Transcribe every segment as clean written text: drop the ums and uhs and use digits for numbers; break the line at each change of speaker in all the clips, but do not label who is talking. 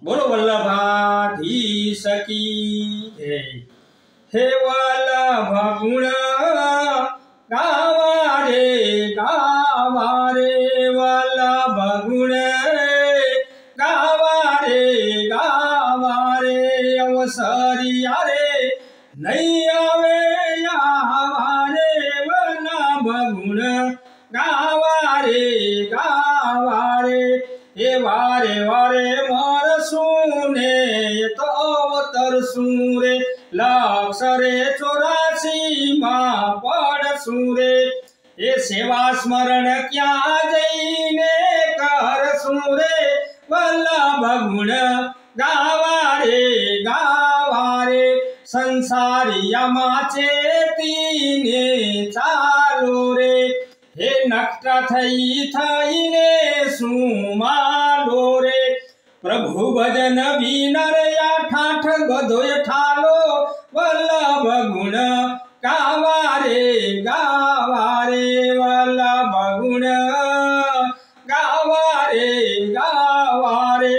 बोलो वल्लभाधीश की जय। हे वल्लभ गुण गावा रे वल्लभ गुण गावा रे अवसरिया रे नहीं आवे वल्लभ गुण गावा रे हे वारे वारे मर सुने तो अवतर सुरे लक्षरे 84 मां पड़ सुरे ये सेवा स्मरण क्या जईने कर सुरे वल्लभ गुण गावा रे संसारिया चेतीने चालो रे हे नकटा थईने सुमालो रे प्रभु भजन विनर या ठाठ गधोय ठालो वल्लभ गुण गावा रे वल्लभ गुण गावा रे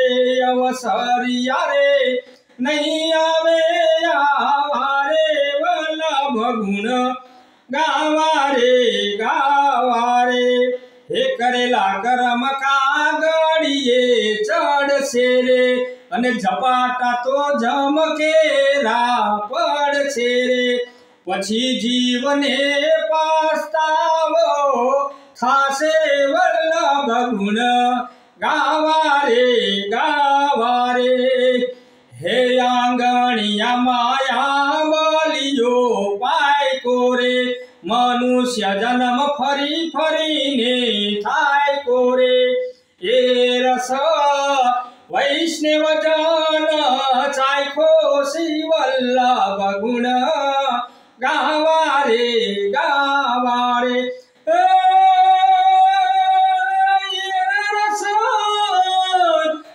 अवसरिया रे नहीं आवे वल्लभ गुण गावा रे हे करेला कर्म का गड़िए चढ़ से रे अने झपाटा तो झमकेला पड़ से रे पछी जीवने पछतावो थासे वल्लभ गुण गावा रे हे आंगणिया माया बलियो पाय कोरे मनुष्य जन्म फरी फरीने थाय कोरे ये रस वैष्णव जन चाखो श्री वल्लभ गुण गावा रे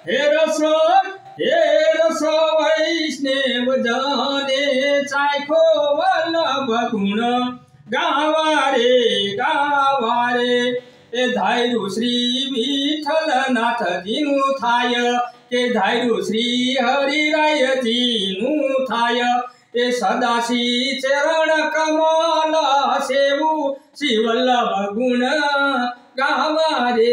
हे रस वैष्णव जने चाखो वल्लभ गुण गावा रे ए धायरु श्री विठ्ठल नाथ जीनु थाय के धायरु श्री हरिराय जीनु थाय ए सदाशी चरण कमल सेवु श्री वल्लभ गुण गावा रे